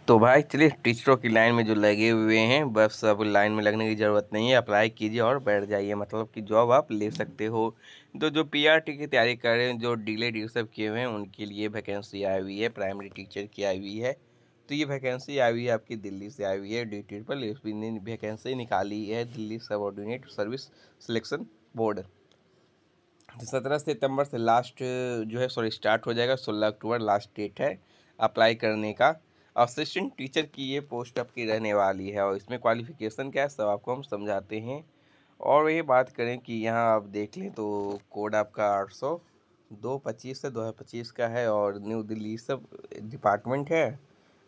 तो भाई चलिए, टीचरों की लाइन में जो लगे हुए हैं बस अब लाइन में लगने की ज़रूरत नहीं है। अप्लाई कीजिए और बैठ जाइए, मतलब कि जॉब आप ले सकते हो। तो जो पीआरटी की तैयारी कर रहे हैं, जो डिलेड ये सब किए हुए हैं, उनके लिए वैकेंसी आई हुई है, प्राइमरी टीचर की आई हुई है। तो ये वैकेंसी आई हुई है आपकी दिल्ली से आई हुई है, डीटेल पर इसने वैकेंसी निकाली है Delhi subordinate service selection board. 17 सितंबर से लास्ट जो है सॉरी स्टार्ट हो जाएगा, 16 अक्टूबर लास्ट डेट है अप्लाई करने का। असिस्टेंट टीचर की ये पोस्ट आपकी रहने वाली है और इसमें क्वालिफिकेशन क्या है सब आपको हम समझाते हैं। और ये बात करें कि यहाँ आप देख लें तो कोड आपका 802-25 से 2025 का है और न्यू दिल्ली सब डिपार्टमेंट है।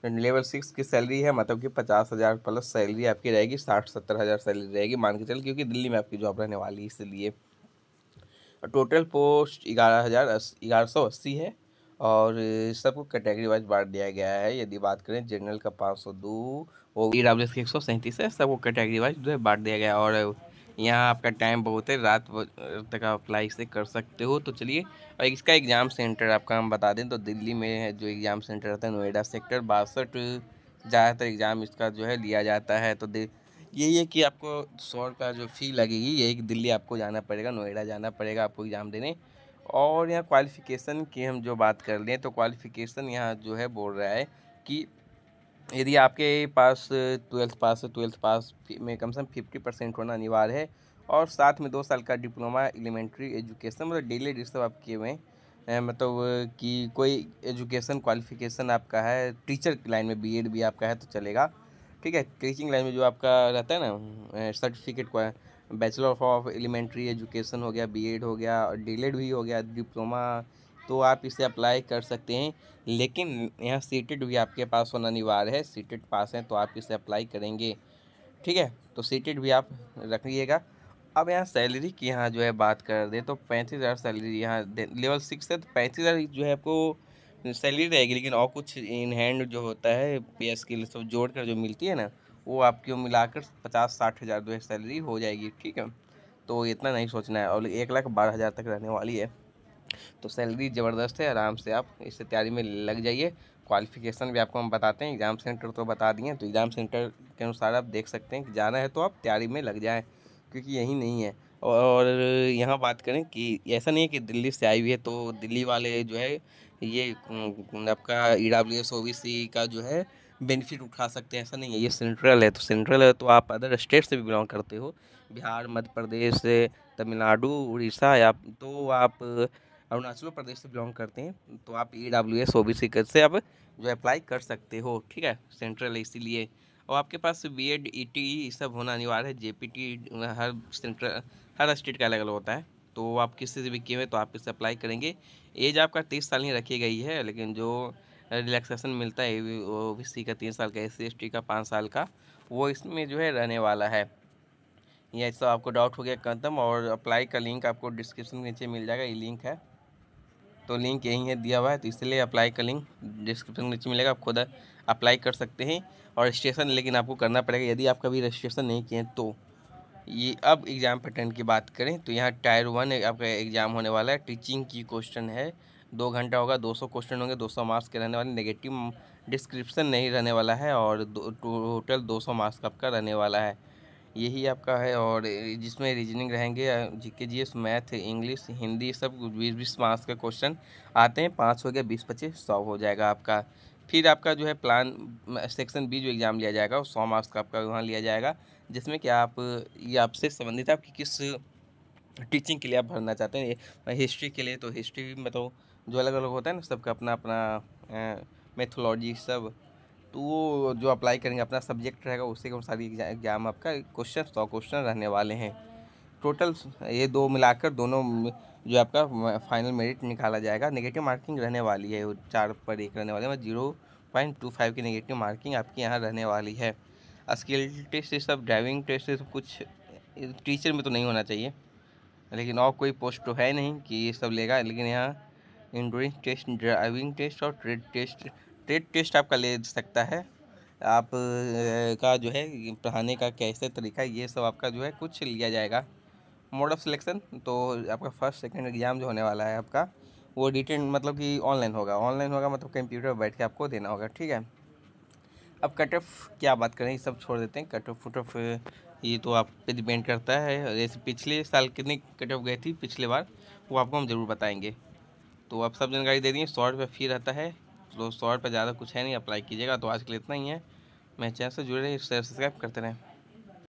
लेवल 6 की सैलरी है, मतलब कि 50,000 प्लस सैलरी आपकी रहेगी, 60-70 हज़ार सैलरी रहेगी मान के चल, क्योंकि दिल्ली में आपकी जॉब रहने वाली है इसलिए। टोटल पोस्ट 11,180 है और सबको कैटेगरी वाइज बांट दिया गया है। यदि बात करें जनरल का 502, वो ईडब्ल्यूएस की 137 है, सबको कैटेगरी वाइज जो है बांट दिया गया है। और यहाँ आपका टाइम बहुत है, रात तक आप अप्लाई से कर सकते हो। तो चलिए, और इसका एग्ज़ाम सेंटर आपका हम बता दें तो दिल्ली में है जो एग्ज़ाम सेंटर रहता है, नोएडा सेक्टर 62 ज़्यादातर एग्ज़ाम इसका जो है लिया जाता है। तो यही है कि आपको 100 रुपया जो फ़ी लगेगी, यही कि दिल्ली आपको जाना पड़ेगा, नोएडा जाना पड़ेगा आपको एग्ज़ाम देने। और यहाँ क्वालिफ़िकेशन की हम जो बात कर लें तो क्वालिफ़िकेशन यहाँ जो है बोल रहा है कि यदि आपके पास 12th पास है, 12th पास में कम से कम 50% होना अनिवार्य है और साथ में 2 साल का डिप्लोमा एलिमेंट्री एजुकेशन, मतलब डेली डिस्टर्ब आप किए हुए हैं। मतलब कि कोई एजुकेशन क्वालिफ़िकेशन आपका है, टीचर की लाइन में बीएड भी आपका है तो चलेगा। ठीक है, टीचिंग लाइन में जो आपका रहता है ना सर्टिफिकेट को, बैचलर ऑफ एलिमेंट्री एजुकेशन हो गया, बीएड हो गया और डीलेड भी हो गया, डिप्लोमा, तो आप इसे अप्लाई कर सकते हैं। लेकिन यहाँ सीटेड भी आपके पास होना अनिवार्य है, सीटेड पास हैं तो आप इसे अप्लाई करेंगे। ठीक है, तो सीटेड भी आप रखिएगा। अब यहाँ सैलरी की यहाँ जो है बात कर दें तो 35,000 सैलरी यहाँ लेवल 6 है, तो 35,000 जो है आपको सैलरी रहेगी। लेकिन और कुछ इन हैंड जो होता है पे स्केल सब जोड़ कर जो मिलती है ना, वो आपकी मिलाकर 50-60 हज़ार जो है सैलरी हो जाएगी। ठीक है, तो इतना नहीं सोचना है और 1,12,000 तक रहने वाली है। तो सैलरी ज़बरदस्त है, आराम से आप इससे तैयारी में लग जाइए। क्वालिफ़िकेशन भी आपको हम बताते हैं, एग्ज़ाम सेंटर तो बता दिए, तो एग्ज़ाम सेंटर के अनुसार आप देख सकते हैं कि जाना है तो आप तैयारी में लग जाएँ, क्योंकि यही नहीं है। और यहाँ बात करें कि ऐसा नहीं है कि दिल्ली से आई हुई है तो दिल्ली वाले जो है ये आपका ईडब्ल्यूएस ओबीसी का जो है बेनिफिट उठा सकते हैं, ऐसा नहीं है। ये सेंट्रल है, तो सेंट्रल है तो आप अदर स्टेट से भी बिलोंग करते हो, बिहार, मध्य प्रदेश, तमिलनाडु, उड़ीसा, या तो आप अरुणाचल प्रदेश से बिलोंग करते हैं तो आप ईडब्ल्यूएस ओबीसी से आप जो अप्लाई कर सकते हो। ठीक है, सेंट्रल है इसीलिए। और आपके पास बीएड ईटी ये सब होना अनिवार्य है, जेपीटी हर सेंट्रल हर स्टेट का अलग अलग होता है। तो आप किसी से भी किए हुए तो आप इसे अप्लाई करेंगे। एज आपका 30 साल ही रखी गई है, लेकिन जो रिलैक्सेशन मिलता है ओबीसी का 3 साल का, SC ST का 5 साल का, वो इसमें जो है रहने वाला है। ये सब आपको डाउट हो गया खत्म। और अप्लाई का लिंक आपको डिस्क्रिप्शन के नीचे मिल जाएगा, ये लिंक है, तो लिंक यहीं है दिया हुआ है, तो इसलिए अप्लाई का लिंक डिस्क्रिप्शन में नीचे मिलेगा, आप खुद अप्लाई कर सकते हैं। और रजिस्ट्रेशन लेकिन आपको करना पड़ेगा यदि आप कभी रजिस्ट्रेशन नहीं किए हैं तो। ये अब एग्ज़ाम पैटर्न की बात करें तो यहाँ टायर 1 आपका एग्ज़ाम होने वाला है। टीचिंग की क्वेश्चन है, 2 घंटा होगा, 200 क्वेश्चन होंगे, 200 मार्क्स के रहने वाले, नेगेटिव डिस्क्रिप्शन नहीं रहने वाला है और टोटल 200 मार्क्स का आपका रहने वाला है। यही आपका है। और जिसमें रीजनिंग रहेंगे, GK GS, math, English, Hindi, सब 20-20 मार्क्स का क्वेश्चन आते हैं। 5 हो गया, 20-25 100 हो जाएगा आपका। फिर आपका जो है प्लान सेक्शन बी जो एग्ज़ाम लिया जाएगा वो 100 मार्क्स का आपका वहाँ लिया जाएगा, जिसमें कि आप ये आपसे संबंधित है आपकी किस टीचिंग के लिए आप भरना चाहते हैं। हिस्ट्री के लिए तो हिस्ट्री में तो जो अलग अलग होता है ना, सबका अपना अपना मेथोलॉजी सब, तो वो जो अप्लाई करेंगे अपना सब्जेक्ट रहेगा उसी के अनुसार एग्जाम आपका क्वेश्चन 100 क्वेश्चन रहने वाले हैं टोटल। ये दो मिलाकर दोनों जो आपका फाइनल मेरिट निकाला जाएगा। नेगेटिव मार्किंग रहने वाली है, वो 4 पर 1 रहने वाले हैं, 0.25 की नेगेटिव मार्किंग आपकी यहाँ रहने वाली है। स्किल टेस्ट ये सब, ड्राइविंग टेस्ट ये सब कुछ टीचर में तो नहीं होना चाहिए, लेकिन और कोई पोस्ट तो है नहीं कि ये सब लेगा। लेकिन यहाँ इंड्योरेंस टेस्ट, ड्राइविंग टेस्ट और ट्रेड टेस्ट आपका ले सकता है। आप का जो है पढ़ाने का कैसे तरीका है ये सब आपका जो है कुछ लिया जाएगा। मोड ऑफ सिलेक्शन तो आपका फर्स्ट सेकंड एग्ज़ाम जो होने वाला है आपका, वो डिटेन मतलब कि ऑनलाइन होगा। ऑनलाइन होगा मतलब कंप्यूटर पर बैठ के आपको देना होगा। ठीक है, अब कट ऑफ क्या बात करें, ये सब छोड़ देते हैं। कट ऑफ वुट ऑफ ये तो आप पे डिपेंड करता है। जैसे पिछले साल कितनी कट ऑफ गई थी पिछले बार, वो आपको हम ज़रूर बताएंगे। तो आप सब जानकारी दे दिए। 100 रुपये फी रहता है, तो 100 रुपये ज़्यादा कुछ है नहीं, अप्लाई कीजिएगा। तो आज के लिए इतना ही है। मैं चैनल से जुड़े रहिए, शेयर सब्सक्राइब करते रहें।